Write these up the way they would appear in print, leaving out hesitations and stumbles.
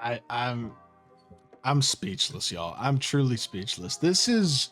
I'm speechless, y'all. I'm truly speechless. This is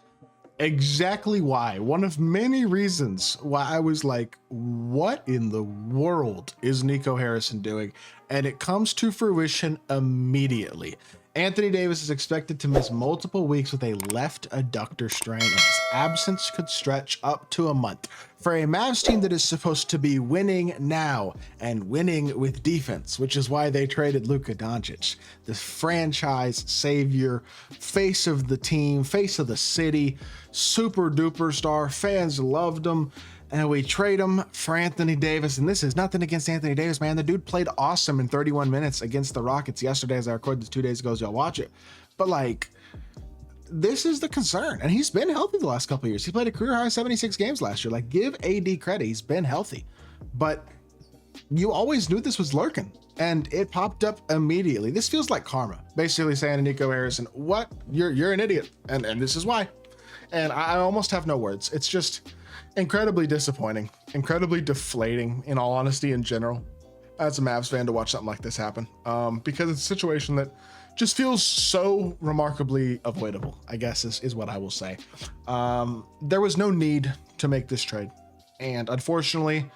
exactly why, one of many reasons why I was like, what in the world is Nico Harrison doing? And it comes to fruition immediately. Anthony Davis is expected to miss multiple weeks with a left adductor strain, and his absence could stretch up to a month. For a Mavs team that is supposed to be winning now and winning with defense, which is why they traded Luka Doncic, the franchise savior, face of the team, face of the city, super duper star, fans loved him. And we trade him for Anthony Davis. And this is nothing against Anthony Davis, man. The dude played awesome in 31 minutes against the Rockets yesterday, as I recorded this 2 days ago, as y'all watch it. But like, this is the concern. And he's been healthy the last couple of years. He played a career high 76 games last year. Like, give AD credit. He's been healthy. But you always knew this was lurking. And it popped up immediately. This feels like karma. Basically saying to Nico Harrison, what? You're an idiot. And this is why. And I almost have no words. It's just incredibly disappointing, incredibly deflating, in all honesty, in general, as a Mavs fan, to watch something like this happen, because it's a situation that just feels so remarkably avoidable, I guess is what I will say. There was no need to make this trade, and unfortunately,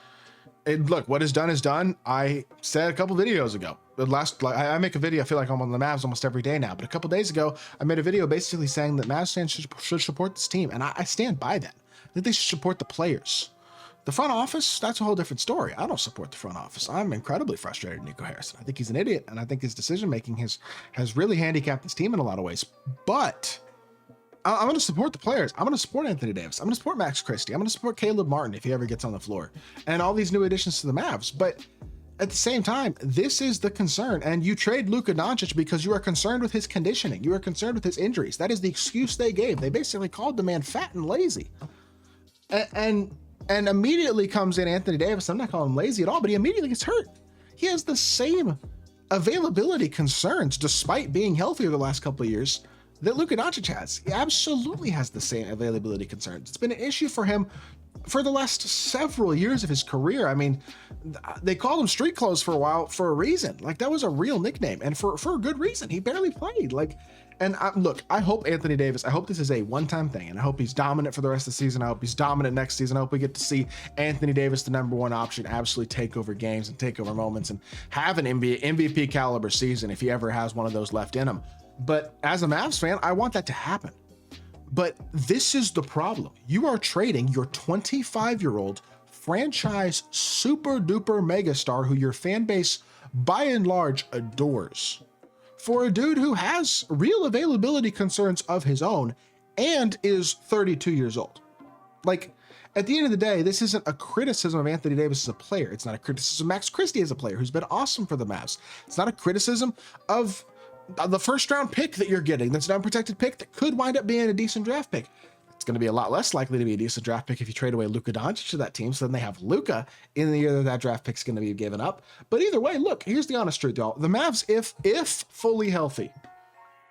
look, what is done is done. I said a couple videos ago, I make a video, I feel like I'm on the Mavs almost every day now, but a couple days ago, I made a video basically saying that Mavs fans should support this team, and I stand by that. I think they should support the players. The front office, that's a whole different story. I don't support the front office. I'm incredibly frustrated with Nico Harrison. I think he's an idiot, and I think his decision-making has really handicapped this team in a lot of ways. But I'm going to support the players. I'm going to support Anthony Davis. I'm going to support Max Christie. I'm going to support Caleb Martin if he ever gets on the floor, and all these new additions to the Mavs. But at the same time, this is the concern. And you trade Luka Doncic because you are concerned with his conditioning. You are concerned with his injuries. That is the excuse they gave. They basically called the man fat and lazy. And immediately comes in Anthony Davis. I'm not calling him lazy at all, but he immediately gets hurt. He has the same availability concerns, despite being healthier the last couple of years, that Luka Doncic has. He absolutely has the same availability concerns. It's been an issue for him for the last several years of his career. I mean, they called him street clothes for a while for a reason. Like, that was a real nickname, and for a good reason. He barely played. Look, I hope Anthony Davis, I hope this is a one-time thing, and I hope he's dominant for the rest of the season. I hope he's dominant next season. I hope we get to see Anthony Davis, the number one option, absolutely take over games and take over moments and have an MVP caliber season if he ever has one of those left in him. But as a Mavs fan, I want that to happen. But this is the problem. You are trading your 25-year-old franchise super duper megastar who your fan base by and large adores for a dude who has real availability concerns of his own and is 32 years old. Like, at the end of the day, this isn't a criticism of Anthony Davis as a player. It's not a criticism of Max Christie as a player, who's been awesome for the Mavs. It's not a criticism of the first round pick that you're getting. That's an unprotected pick that could wind up being a decent draft pick. It's going to be a lot less likely to be a decent draft pick if you trade away Luka Doncic to that team. So then they have Luka in the year that draft pick's going to be given up. But either way, look, here's the honest truth, y'all. The Mavs, if fully healthy,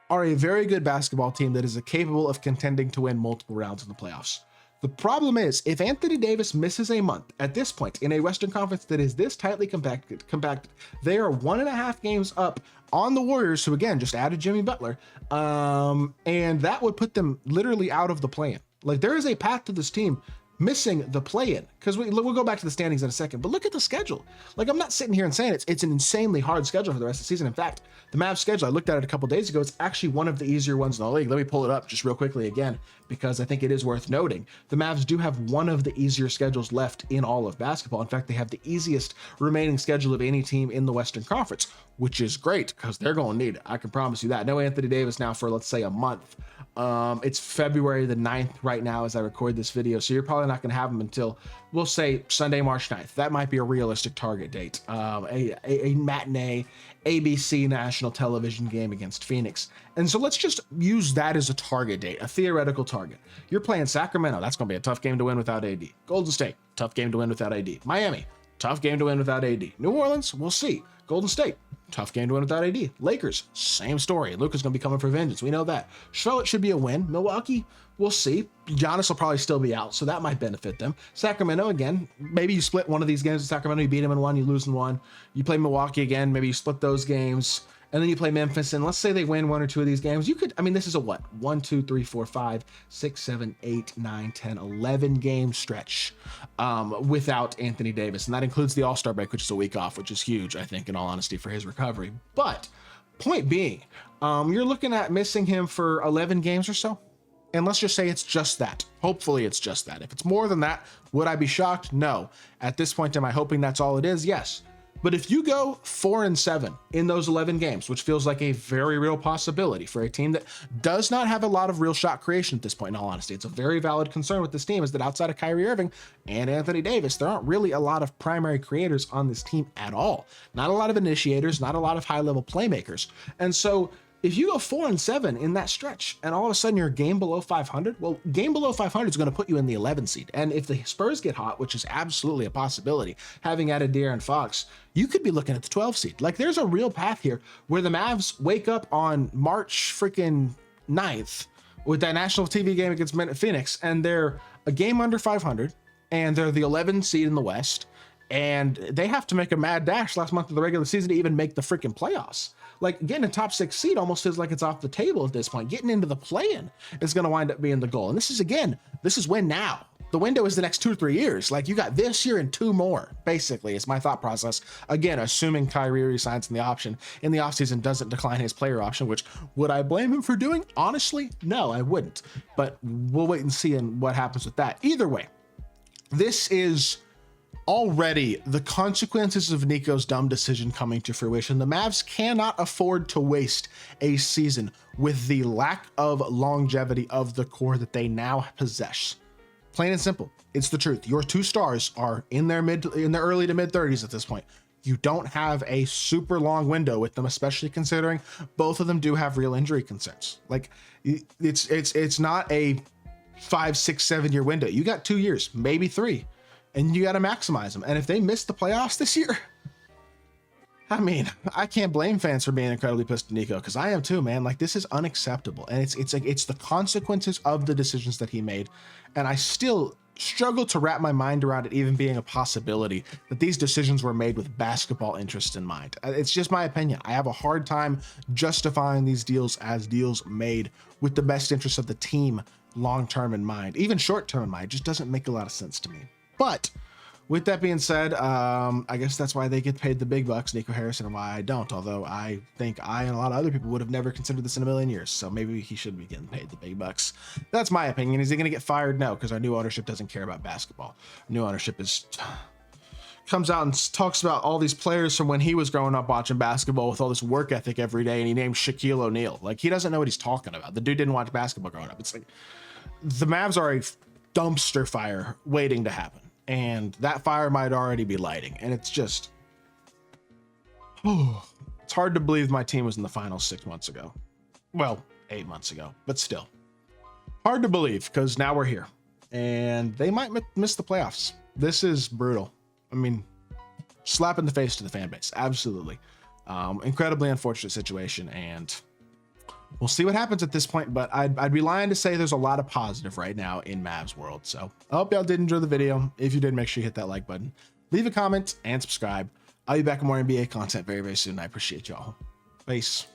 are a very good basketball team that is capable of contending to win multiple rounds in the playoffs. The problem is, if Anthony Davis misses a month at this point in a Western Conference that is this tightly compacted, they are 1.5 games up on the Warriors, who again just added Jimmy Butler, and that would put them literally out of the play-in. Like, there is a path to this team missing the play-in, because we'll go back to the standings in a second, but look at the schedule. Like, I'm not sitting here and saying it's an insanely hard schedule for the rest of the season. In fact, the Mavs schedule, I looked at it a couple days ago, it's actually one of the easier ones in the league. Let me pull it up just real quickly again, because I think it is worth noting. The Mavs do have one of the easier schedules left in all of basketball. In fact, they have the easiest remaining schedule of any team in the Western Conference, which is great because they're going to need it. I can promise you that. No Anthony Davis now for, let's say, a month. It's February the 9th right now as I record this video, so you're probably not going to have him until, we'll say, Sunday, March 9th. That might be a realistic target date. A matinee ABC national television game against Phoenix. And so let's just use that as a target date, a theoretical target. You're playing Sacramento. That's going to be a tough game to win without AD. Golden State, tough game to win without AD. Miami, tough game to win without AD. New Orleans, we'll see. Golden State, tough game to win without AD. Lakers, same story. Luka's going to be coming for vengeance. We know that. Charlotte should be a win. Milwaukee, we'll see. Giannis will probably still be out, so that might benefit them. Sacramento, again, maybe you split one of these games with Sacramento. You beat them in one, you lose in one. You play Milwaukee again. Maybe you split those games. and then you play Memphis, and let's say they win 1 or 2 of these games. You could, I mean, this is a what? 1, 2, 3, 4, 5, 6, 7, 8, 9, 10, 11 game stretch without Anthony Davis. And that includes the All-Star break, which is a week off, which is huge, I think, in all honesty, for his recovery. But point being, you're looking at missing him for 11 games or so. And let's just say it's just that. Hopefully it's just that. If it's more than that, would I be shocked? No. At this point, am I hoping that's all it is? Yes. But if you go 4-7 in those 11 games, which feels like a very real possibility for a team that does not have a lot of real shot creation at this point, in all honesty, it's a very valid concern with this team, is that outside of Kyrie Irving and Anthony Davis, there aren't really a lot of primary creators on this team at all. Not a lot of initiators, not a lot of high-level playmakers. And so if you go 4-7 in that stretch and all of a sudden you're a game below 500, well, game below 500 is going to put you in the 11 seed. And if the Spurs get hot, which is absolutely a possibility, having added De'Aaron Fox, you could be looking at the 12 seed. Like, there's a real path here where the Mavs wake up on March freaking 9th with that national TV game against Phoenix, and they're a game under 500, and they're the 11 seed in the West, and they have to make a mad dash last month of the regular season to even make the freaking playoffs. Like, getting a top 6 seed almost feels like it's off the table at this point. Getting into the play-in is going to wind up being the goal. And this is win now. The window is the next 2 or 3 years. Like, you got this year and 2 more, basically, is my thought process. Again, assuming Kyrie resigns in the offseason, doesn't decline his player option, which would I blame him for doing? Honestly, no, I wouldn't. But we'll wait and see what happens with that. Either way, this is already the consequences of Nico's dumb decision coming to fruition. The Mavs cannot afford to waste a season with the lack of longevity of the core that they now possess. Plain and simple. It's the truth. Your 2 stars are in their early to mid 30s at this point. You don't have a super long window with them, especially considering both of them do have real injury concerns. Like, it's not a 5, 6, 7 year window. You got 2 years, maybe 3. And you got to maximize them. And if they miss the playoffs this year, I mean, I can't blame fans for being incredibly pissed at Nico, because I am too, man. Like, this is unacceptable. And it's the consequences of the decisions that he made. And I still struggle to wrap my mind around it even being a possibility that these decisions were made with basketball interest in mind. It's just my opinion. I have a hard time justifying these deals as deals made with the best interest of the team long-term in mind. Even short-term in mind, it just doesn't make a lot of sense to me. But with that being said, I guess that's why they get paid the big bucks, Nico Harrison, and why I don't. Although I think I and a lot of other people would have never considered this in a million years. So maybe he should be getting paid the big bucks. That's my opinion. Is he going to get fired? No, because our new ownership doesn't care about basketball. New ownership comes out and talks about all these players from when he was growing up watching basketball with all this work ethic every day, and he named Shaquille O'Neal. Like, he doesn't know what he's talking about. The dude didn't watch basketball growing up. It's like the Mavs are a dumpster fire waiting to happen. And that fire might already be lighting. And it's just, it's hard to believe my team was in the finals 6 months ago. Well, 8 months ago, but still hard to believe, because now we're here and they might miss the playoffs. This is brutal. I mean, slap in the face to the fan base. Absolutely. Incredibly unfortunate situation, and we'll see what happens at this point, but I'd be lying to say there's a lot of positive right now in Mavs world. So I hope y'all did enjoy the video. If you did, make sure you hit that like button, leave a comment, and subscribe. I'll be back with more NBA content very, very soon. I appreciate y'all. Peace.